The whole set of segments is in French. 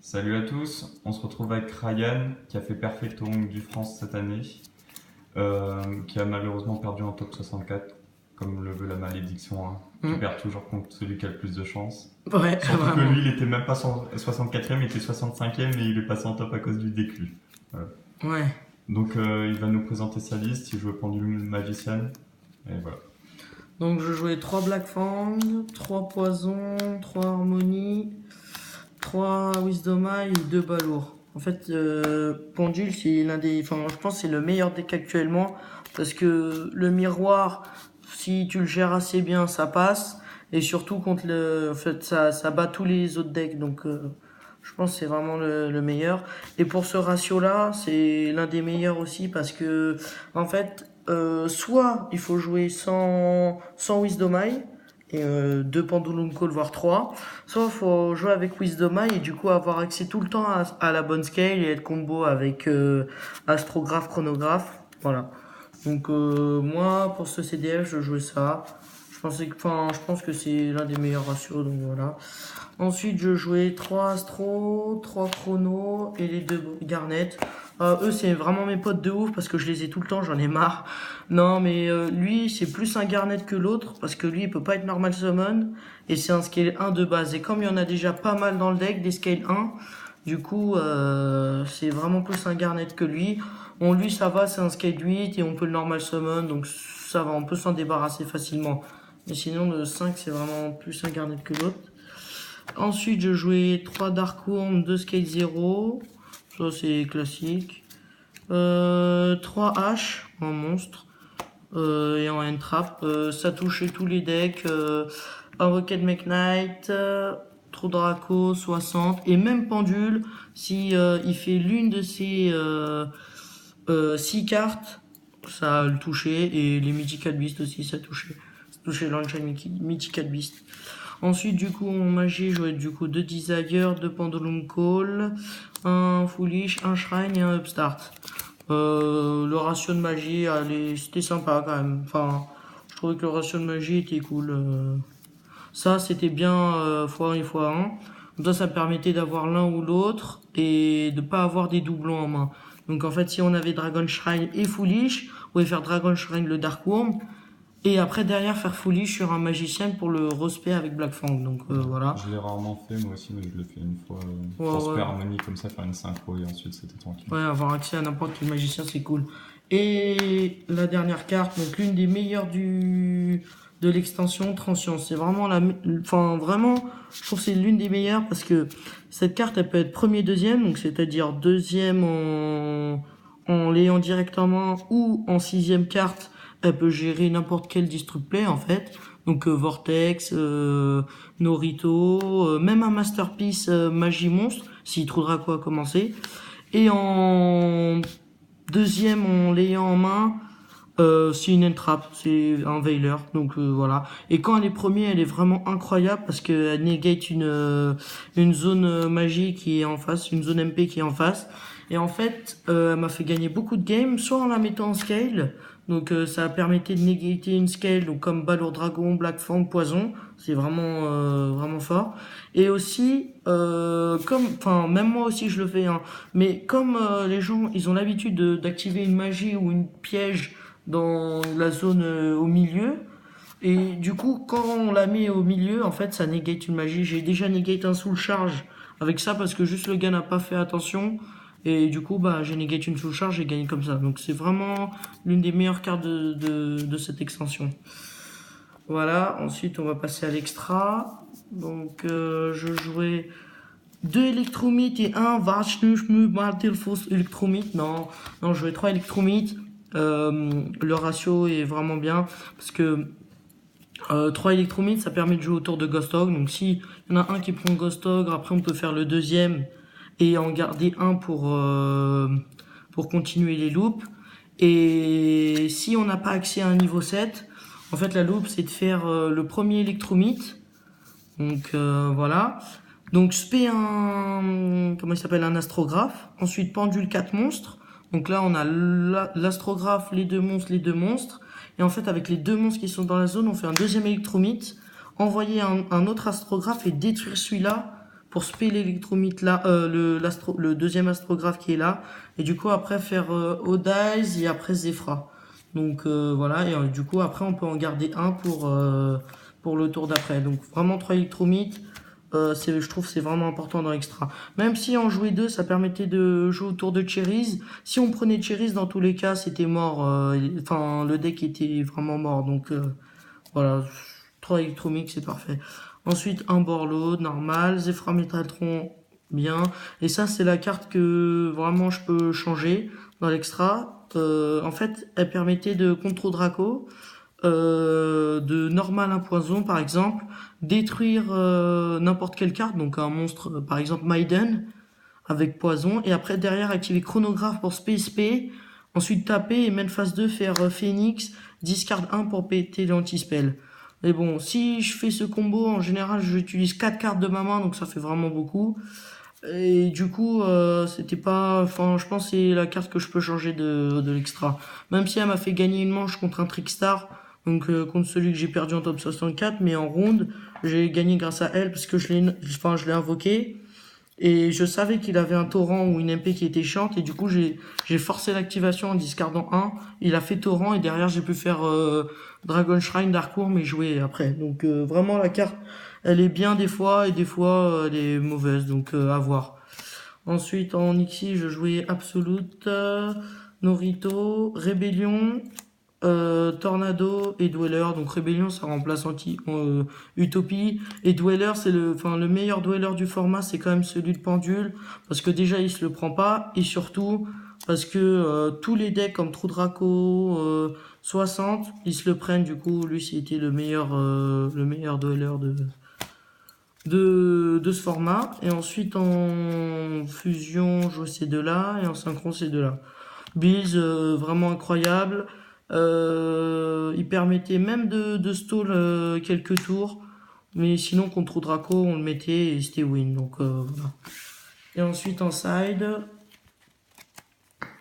Salut à tous, on se retrouve avec Ryan qui a fait Perfecto du France cette année, qui a malheureusement perdu en top 64, comme le veut la malédiction, hein. Tu perds toujours contre celui qui a le plus de chance. Ouais, Surtout que vraiment. lui, il était même pas 64e, il était 65e et il est passé en top à cause du déclus. Voilà. Ouais. Donc il va nous présenter sa liste, il joue Pendule Magician, et voilà. Donc je jouais 3 Black Fang, 3 Poison, 3 Harmonie, 3 Wisdom Eye et 2 Balourd. En fait, Pendule, c'est l'un des. Enfin, je pense que c'est le meilleur deck actuellement. Parce que le miroir, si tu le gères assez bien, ça passe. Et surtout contre le. En fait, ça bat tous les autres decks. Donc, je pense que c'est vraiment le meilleur. Et pour ce ratio-là, c'est l'un des meilleurs aussi. Parce que, en fait, soit il faut jouer sans Wisdom Eye. Et 2 Pendulum Call, voire 3. Soit il faut jouer avec Wisdom Eye et du coup avoir accès tout le temps à la bonne scale et être combo avec Astrographe, Chronographe. Voilà. Donc moi, pour ce CDF, je jouais ça. Je pense que c'est l'un des meilleurs ratios, donc voilà. Ensuite, je jouais 3 Astro, 3 Chrono et les 2 Garnet. Eux, c'est vraiment mes potes de ouf parce que je les ai tout le temps, j'en ai marre. Non, mais lui, c'est plus un Garnet que l'autre parce que lui, il peut pas être normal summon et c'est un scale 1 de base. Et comme il y en a déjà pas mal dans le deck, des scale 1, du coup, c'est vraiment plus un Garnet que lui. Bon, lui, ça va, c'est un scale 8 et on peut le normal summon, donc ça va, on peut s'en débarrasser facilement. Mais sinon, le 5, c'est vraiment plus un Garnet que l'autre. Ensuite, je jouais 3 Dark Worm, 2 Scale 0. Ça, c'est classique. 3 H en monstre et en Entrap. Ça touchait tous les decks. Rocket Make Knight, Trou Draco, 60. Et même Pendule, si il fait l'une de ces 6 cartes, ça le touchait. Et les Mythical Beast aussi, ça touchait. Ça touchait l'Enchant Mythical Beast. Ensuite, du coup, en magie, je jouais du coup 2 Desire, 2 Pendulum Call, un Foolish, un Shrine et un Upstart. Le ratio de magie, c'était sympa quand même. Enfin, je trouvais que le ratio de magie était cool. Ça, c'était bien x1 et x1. Comme ça permettait d'avoir l'un ou l'autre et de pas avoir des doublons en main. Donc en fait, si on avait Dragon Shrine et Foolish, on pouvait faire Dragon Shrine le Dark Worm. Et après, derrière, faire Foolish sur un magicien pour le respect avec Black Fang. Donc voilà. Je l'ai rarement fait moi aussi, mais je l'ai fait une fois. Ouais, Pour ouais. Super Harmony comme ça, faire une synchro et ensuite c'était tranquille. Ouais, avoir accès à n'importe quel magicien, c'est cool. Et la dernière carte, donc l'une des meilleures de l'extension, Transcience. C'est vraiment enfin vraiment, je trouve que c'est l'une des meilleures parce que cette carte, elle peut être premier, deuxième, donc c'est-à-dire deuxième en l'ayant directement ou en sixième carte, elle peut gérer n'importe quel Destruct Play en fait. Donc Vortex, Norito, même un Masterpiece Magie Monstre, s'il trouvera quoi commencer. Et en deuxième, en l'ayant en main, c'est une entrap, c'est un Veiler, donc voilà. Et quand elle est première, elle est vraiment incroyable parce qu'elle négate une zone magie qui est en face, une zone MP qui est en face. Et en fait, elle m'a fait gagner beaucoup de games, soit en la mettant en scale, donc ça permettait de négater une scale, donc comme Balourd Dragon, Black Fang, Poison, c'est vraiment fort. Et aussi, enfin même moi aussi je le fais, hein, mais comme les gens, ils ont l'habitude d'activer une magie ou une piège dans la zone au milieu. Et du coup, quand on la met au milieu, en fait, ça négate une magie. J'ai déjà négate un soul charge avec ça parce que juste le gars n'a pas fait attention. Et du coup, bah, j'ai négate une soul charge et gagné comme ça. Donc c'est vraiment l'une des meilleures cartes de cette extension. Voilà, ensuite on va passer à l'extra. Donc je jouais 2 électromythes et un Vachnushmu Martelfos électromythe. Non, je jouais 3 électromythes. Le ratio est vraiment bien parce que 3 électromythes ça permet de jouer autour de Ghost Ogre. Donc si il y en a un qui prend Ghost Ogre, après on peut faire le deuxième et en garder un pour continuer les loops. Et si on n'a pas accès à un niveau 7, en fait la loop c'est de faire le premier électromythe. Donc voilà. Donc spé comment il s'appelle, un astrographe. Ensuite pendule 4 monstres. Donc là on a l'astrographe, les deux monstres. Et en fait avec les deux monstres qui sont dans la zone, on fait un deuxième électromythe, envoyer un autre astrographe et détruire celui-là pour spé l'électromite là, le deuxième astrographe qui est là. Et du coup, après, faire Odize et après Zefra. Donc voilà, et du coup, après, on peut en garder un pour le tour d'après. Donc vraiment 3 électromites. Je trouve que c'est vraiment important dans Extra. Même si en jouer 2, ça permettait de jouer autour de Cherries. Si on prenait Cherries, dans tous les cas, c'était mort. Enfin, le deck était vraiment mort. Donc voilà, 3 électromiques, c'est parfait. Ensuite, un Borloo, normal. Zefra Métatron, bien. Et ça, c'est la carte que vraiment je peux changer dans l'Extra. En fait, elle permettait de contre Draco. De normal un poison par exemple, détruire n'importe quelle carte, donc un monstre par exemple Maiden avec poison, et après derrière activer chronographe pour Space P, ensuite taper et même phase 2 faire Phoenix, discard 1 pour péter l'anti-spell. Mais bon, si je fais ce combo, en général j'utilise 4 cartes de ma main, donc ça fait vraiment beaucoup. Et du coup, c'était pas, enfin, je pense que c'est la carte que je peux changer de l'extra. Même si elle m'a fait gagner une manche contre un Trickstar, donc contre celui que j'ai perdu en top 64, mais en ronde, j'ai gagné grâce à elle parce que je l'ai invoqué. Et je savais qu'il avait un torrent ou une MP qui était chiante, et du coup j'ai forcé l'activation en discardant un. Il a fait torrent et derrière j'ai pu faire Dragon Shrine, Darkworm et jouer après. Donc vraiment la carte, elle est bien des fois et des fois elle est mauvaise, donc à voir. Ensuite en Nixie je jouais Absolute, Norito, Rébellion, Tornado et Dweller. Donc Rébellion ça remplace Utopie, et Dweller c'est le meilleur Dweller du format, c'est quand même celui de Pendule, parce que déjà il se le prend pas, et surtout parce que tous les decks comme Trou Draco 60 ils se le prennent. Du coup lui c'était le meilleur Dweller de ce format. Et ensuite en fusion je jouais ces deux là, et en synchron ces deux là. Bills vraiment incroyable. Il permettait même de stall quelques tours, mais sinon contre Draco on le mettait et c'était win. Donc voilà. Et ensuite en side,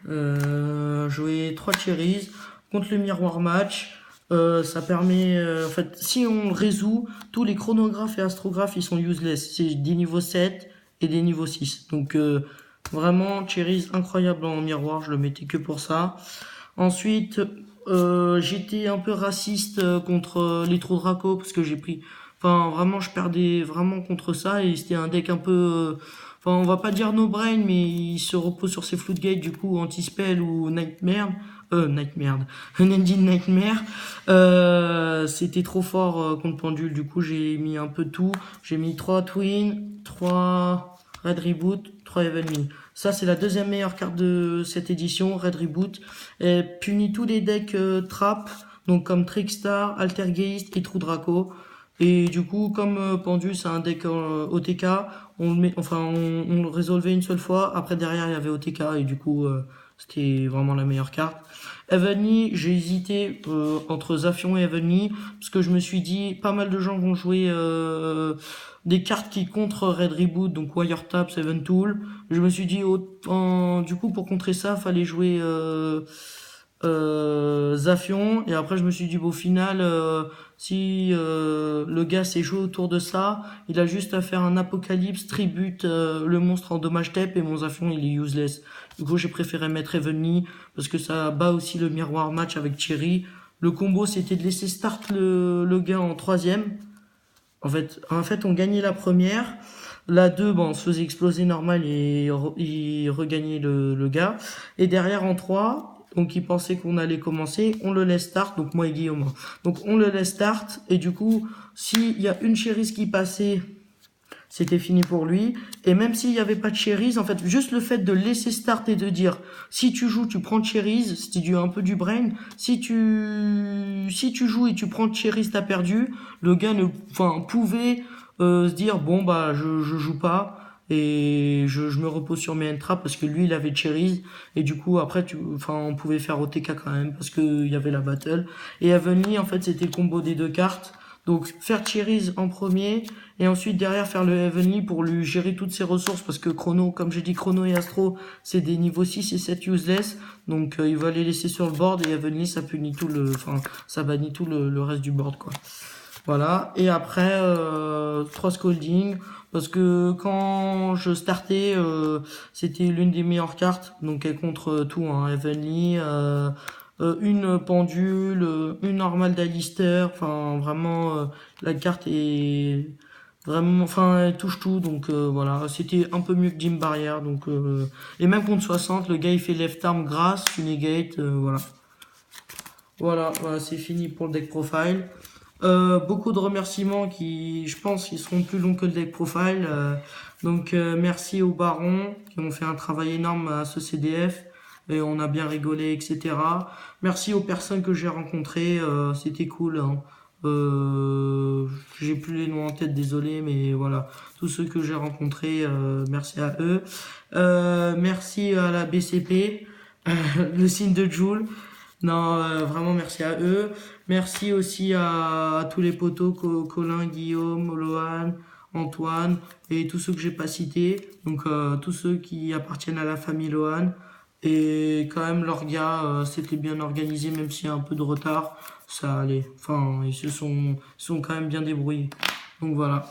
jouer 3 cherries contre le miroir match. Ça permet, en fait, si on le résout, tous les chronographes et astrographes ils sont useless. C'est des niveaux 7 et des niveaux 6. Donc vraiment cherries incroyable en miroir, je le mettais que pour ça. Ensuite, j'étais un peu raciste contre les Trou Draco parce que j'ai pris, enfin vraiment je perdais vraiment contre ça, et c'était un deck un peu, enfin on va pas dire no brain, mais il se repose sur ses Floodgate, du coup anti-spell ou Nightmare, Unending Nightmare. C'était trop fort contre Pendule, du coup j'ai mis un peu tout, j'ai mis 3 Twin, 3 Red Reboot, 3 Heavenly. Ça, c'est la deuxième meilleure carte de cette édition, Red Reboot. Elle punit tous les decks trap, donc comme Trickstar, Altergeist et Trou Draco. Et du coup, comme Pendu, c'est un deck OTK, on le résolvait une seule fois. Après, derrière, il y avait OTK, et du coup, c'était vraiment la meilleure carte. Heavenly, j'ai hésité entre Zafion et Heavenly, parce que je me suis dit, pas mal de gens vont jouer des cartes qui contre Red Reboot, donc Wiretap, Seven Tool. Je me suis dit, du coup, pour contrer ça, fallait jouer Zafion. Et après, je me suis dit, au final, si le gars s'est joué autour de ça, il a juste à faire un Apocalypse, tribute le monstre en dommage tape, et mon Zafion, il est useless. Du coup, j'ai préféré mettre Heavenly, parce que ça bat aussi le miroir match avec Cherry. Le combo, c'était de laisser start le gars en 3ème. En fait, on gagnait la première. La 2, on se faisait exploser normal et il regagnait le gars. Et derrière en 3, donc il pensait qu'on allait commencer, on le laisse start, donc moi et Guillaume. Donc on le laisse start, et du coup, s'il y a une Cherries qui passait, c'était fini pour lui. Et même s'il n'y avait pas de Cherries, en fait, juste le fait de laisser start et de dire, si tu joues, tu prends Cherries, c'était un peu du brain. Si tu joues et tu prends Cherries, t'as perdu. Le gars pouvait se dire, bon, bah, je joue pas, et je me repose sur mes entraps, parce que lui, il avait Cherries. Et du coup, après, on pouvait faire OTK quand même, parce qu'il y avait la battle. Et Heavenly, en fait, c'était le combo des deux cartes. Donc faire Cherries en premier, et ensuite derrière faire le Heavenly pour lui gérer toutes ses ressources, parce que Chrono, comme j'ai dit, Chrono et Astro c'est des niveaux 6 et 7 useless, donc il va les laisser sur le board, et Heavenly ça punit ça bannit tout le reste du board, quoi. Voilà. Et après, 3 scolding. Parce que quand je startais, c'était l'une des meilleures cartes. Donc elle contre tout, hein. Heavenly, une pendule, une normale d'Alistair. Enfin, vraiment, la carte est vraiment, enfin, elle touche tout. Donc voilà, c'était un peu mieux que Jim Barrière. Donc, et même contre 60, le gars il fait left arm grâce, tu negate, voilà. Voilà, c'est fini pour le deck profile. Beaucoup de remerciements qui, je pense, qui seront plus longs que le deck profile. Donc merci aux barons qui ont fait un travail énorme à ce CDF et on a bien rigolé, etc. Merci aux personnes que j'ai rencontrées, c'était cool, hein. J'ai plus les noms en tête, désolé, mais voilà, tous ceux que j'ai rencontrés, merci à eux. Merci à la BCP, le signe de Joule. Non, vraiment merci à eux. Merci aussi à tous les potos, Colin, Guillaume, Lohan, Antoine et tous ceux que j'ai pas cités. Donc tous ceux qui appartiennent à la famille Lohan. Et quand même l'orga, c'était bien organisé, même s'il y a un peu de retard, ça allait. Enfin, ils se sont quand même bien débrouillés. Donc voilà.